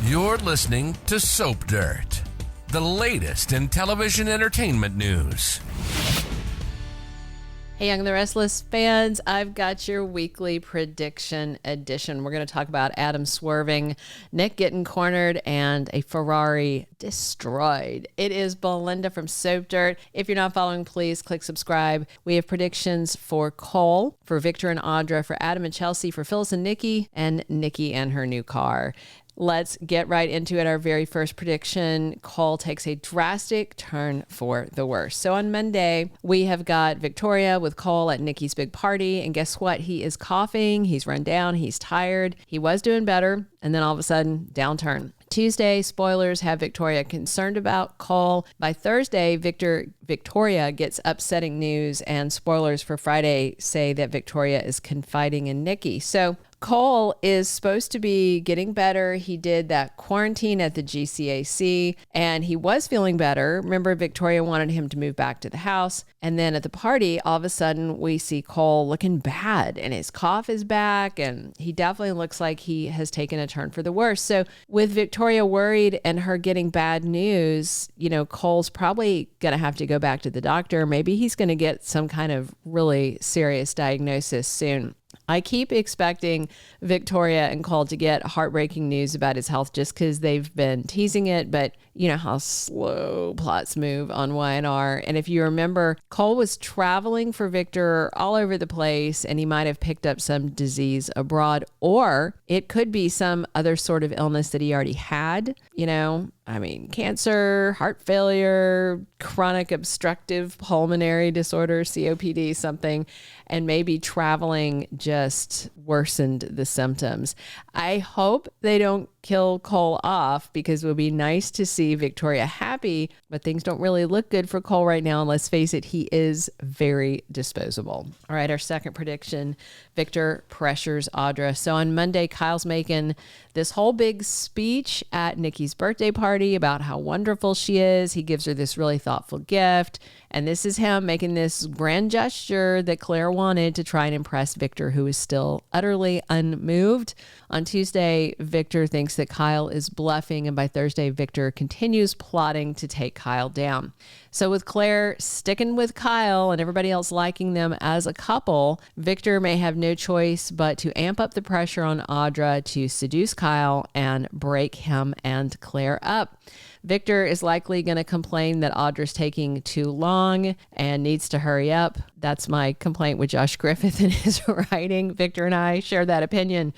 You're listening to Soap Dirt, the latest in television entertainment news. Hey, Young and the Restless fans, I've got your weekly prediction edition. We're going to talk about Adam swerving, Nick getting cornered, and a Ferrari destroyed. It is Belinda from Soap Dirt. If you're not following, please click subscribe. We have predictions for Cole, for Victor and Audra, for Adam and Chelsea, for Phyllis and Nikki and her new car. Let's get right into it. Our very first prediction, Cole takes a drastic turn for the worse. So on Monday, we have got Victoria with Cole at Nikki's big party. And guess what? He is coughing. He's run down. He's tired. He was doing better. And then all of a sudden, downturn. Tuesday, spoilers have Victoria concerned about Cole. By Thursday, Victoria gets upsetting news, and spoilers for Friday say that Victoria is confiding in Nikki. So Cole is supposed to be getting better. He did that quarantine at the GCAC and he was feeling better. Remember, Victoria wanted him to move back to the house. And then at the party, all of a sudden we see Cole looking bad and his cough is back and he definitely looks like he has taken a turn for the worse. So with Victoria worried and her getting bad news, Cole's probably going to have to go back to the doctor. Maybe he's going to get some kind of really serious diagnosis soon. I keep expecting Victoria and Cole to get heartbreaking news about his health just because they've been teasing it, but you know how slow plots move on Y&R. And if you remember, Cole was traveling for Victor all over the place and he might have picked up some disease abroad, or it could be some other sort of illness that he already had, cancer, heart failure, chronic obstructive pulmonary disorder, COPD, something, and maybe traveling just worsened the symptoms. I hope they don't kill Cole off because it would be nice to see Victoria happy, but things don't really look good for Cole right now. And let's face it, he is very disposable. All right, our second prediction, Victor pressures Audra. So on Monday, Kyle's making this whole big speech at Nikki's birthday party about how wonderful she is. He gives her this really thoughtful gift. And this is him making this grand gesture that Claire wanted to try and impress Victor, who is still utterly unmoved. On Tuesday, Victor thinks that Kyle is bluffing. And by Thursday, Victor continues plotting to take Kyle down. So with Claire sticking with Kyle and everybody else liking them as a couple, Victor may have no choice but to amp up the pressure on Audra to seduce Kyle and break him and Claire up. Victor is likely going to complain that Audra's taking too long and needs to hurry up. That's my complaint with Josh Griffith in his writing. Victor and I share that opinion.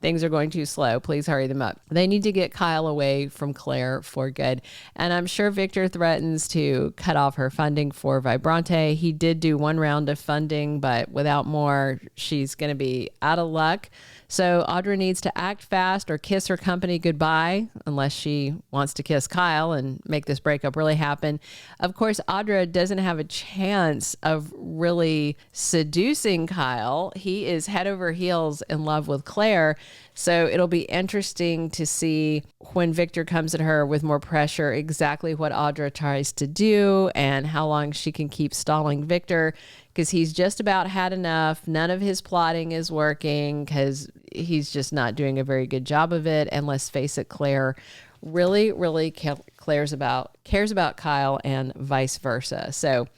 Things are going too slow. Please hurry them up. They need to get Kyle away from Claire for good. And I'm sure Victor threatens to cut off her funding for Vibrante. He did do one round of funding, but without more, she's going to be out of luck. So Audra needs to act fast or kiss her company goodbye, unless she wants to kiss Kyle and make this breakup really happen. Of course, Audra doesn't have a chance of really seducing Kyle. He is head over heels in love with Claire. So it'll be interesting to see when Victor comes at her with more pressure, exactly what Audra tries to do and how long she can keep stalling Victor, because he's just about had enough. None of his plotting is working because he's just not doing a very good job of it. And let's face it, Claire really cares about Kyle and vice versa. So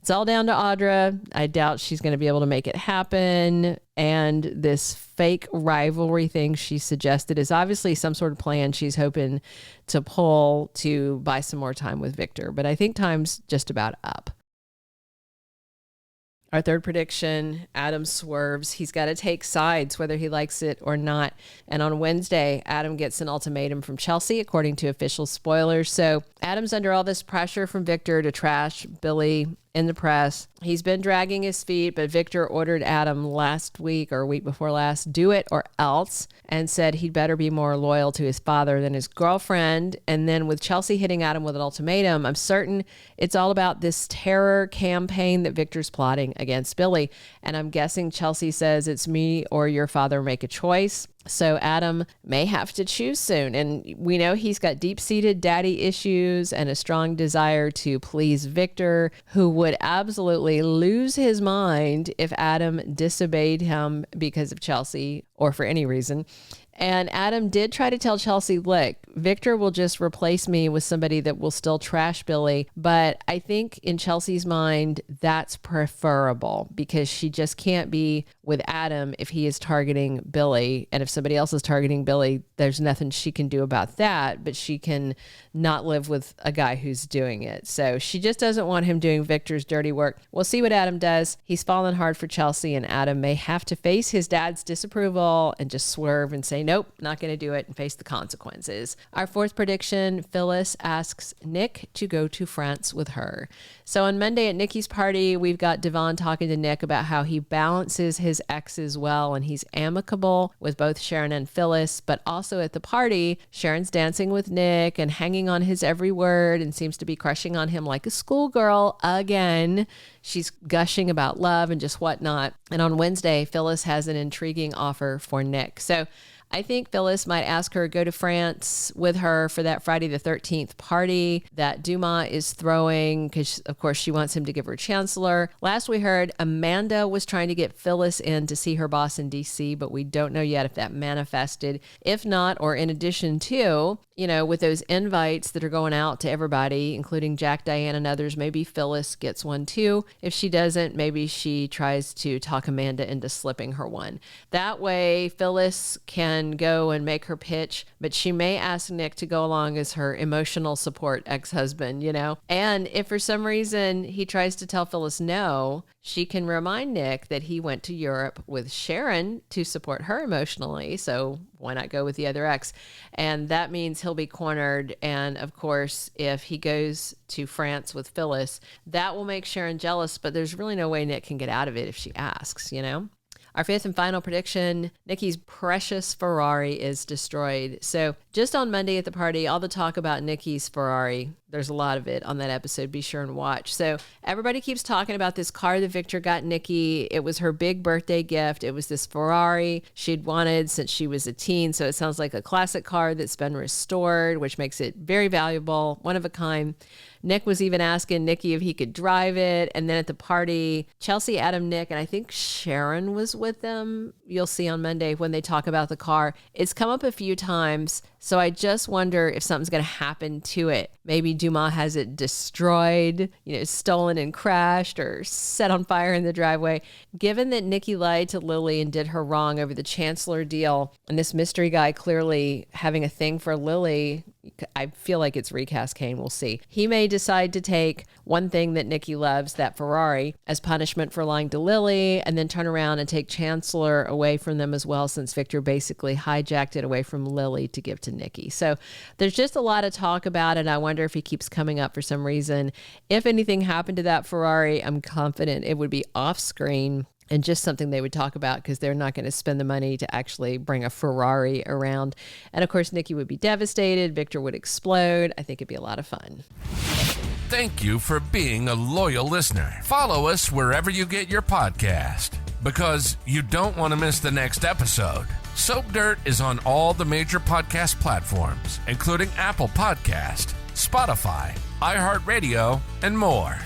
it's all down to Audra. I doubt she's going to be able to make it happen. And this fake rivalry thing she suggested is obviously some sort of plan she's hoping to pull to buy some more time with Victor. But I think time's just about up. Our third prediction, Adam swerves. He's got to take sides, whether he likes it or not. And on Wednesday, Adam gets an ultimatum from Chelsea, according to official spoilers. So Adam's under all this pressure from Victor to trash Billy in the press. He's been dragging his feet, but Victor ordered Adam last week or week before last, do it or else, and said he'd better be more loyal to his father than his girlfriend. And then with Chelsea hitting Adam with an ultimatum, I'm certain it's all about this terror campaign that Victor's plotting against Billy. And I'm guessing Chelsea says it's me or your father, make a choice. So Adam may have to choose soon. And we know he's got deep-seated daddy issues and a strong desire to please Victor, who would absolutely lose his mind if Adam disobeyed him because of Chelsea or for any reason. And Adam did try to tell Chelsea, look, Victor will just replace me with somebody that will still trash Billy. But I think in Chelsea's mind, that's preferable because she just can't be with Adam if he is targeting Billy. And if somebody else is targeting Billy, there's nothing she can do about that, but she can not live with a guy who's doing it. So she just doesn't want him doing Victor's dirty work. We'll see what Adam does. He's fallen hard for Chelsea, and Adam may have to face his dad's disapproval and just swerve and say, nope, not going to do it, and face the consequences. Our fourth prediction, Phyllis asks Nick to go to France with her. So on Monday at Nikki's party, we've got Devon talking to Nick about how he balances his exes well, and he's amicable with both Sharon and Phyllis. But also at the party, Sharon's dancing with Nick and hanging on his every word and seems to be crushing on him like a schoolgirl again. She's gushing about love and just whatnot. And on Wednesday, Phyllis has an intriguing offer for Nick. So I think Phyllis might ask her to go to France with her for that Friday the 13th party that Dumas is throwing because, of course, she wants him to give her chancellor. Last we heard, Amanda was trying to get Phyllis in to see her boss in D.C., but we don't know yet if that manifested. If not, or in addition to, with those invites that are going out to everybody, including Jack, Diane, and others, maybe Phyllis gets one too. If she doesn't, maybe she tries to talk Amanda into slipping her one. That way, Phyllis can go and make her pitch, but she may ask Nick to go along as her emotional support ex-husband, And if for some reason he tries to tell Phyllis no, she can remind Nick that he went to Europe with Sharon to support her emotionally. So why not go with the other ex? And that means he'll be cornered. And of course, if he goes to France with Phyllis, that will make Sharon jealous, but there's really no way Nick can get out of it if she asks, Our fifth and final prediction, Nikki's precious Ferrari is destroyed. So just on Monday at the party, all the talk about Nikki's Ferrari, there's a lot of it on that episode. Be sure and watch. So everybody keeps talking about this car that Victor got Nikki. It was her big birthday gift. It was this Ferrari she'd wanted since she was a teen. So it sounds like a classic car that's been restored, which makes it very valuable, one of a kind. Nick was even asking Nikki if he could drive it. And then at the party, Chelsea, Adam, Nick, and I think Sharon was with them. You'll see on Monday when they talk about the car. It's come up a few times. So I just wonder if something's going to happen to it. Maybe Dumas has it destroyed, stolen and crashed or set on fire in the driveway. Given that Nikki lied to Lily and did her wrong over the Chancellor deal, and this mystery guy clearly having a thing for Lily, I feel like it's recast Kane. We'll see. He may decide to take one thing that Nikki loves, that Ferrari, as punishment for lying to Lily, and then turn around and take Chancellor away from them as well, since Victor basically hijacked it away from Lily to give to Nikki. So there's just a lot of talk about it. I wonder if he keeps coming up for some reason. If anything happened to that Ferrari, I'm confident it would be off screen and just something they would talk about because they're not going to spend the money to actually bring a Ferrari around. And of course, Nikki would be devastated. Victor would explode. I think it'd be a lot of fun. Thank you for being a loyal listener. Follow us wherever you get your podcast because you don't want to miss the next episode. Soap Dirt is on all the major podcast platforms, including Apple Podcast, Spotify, iHeartRadio, and more.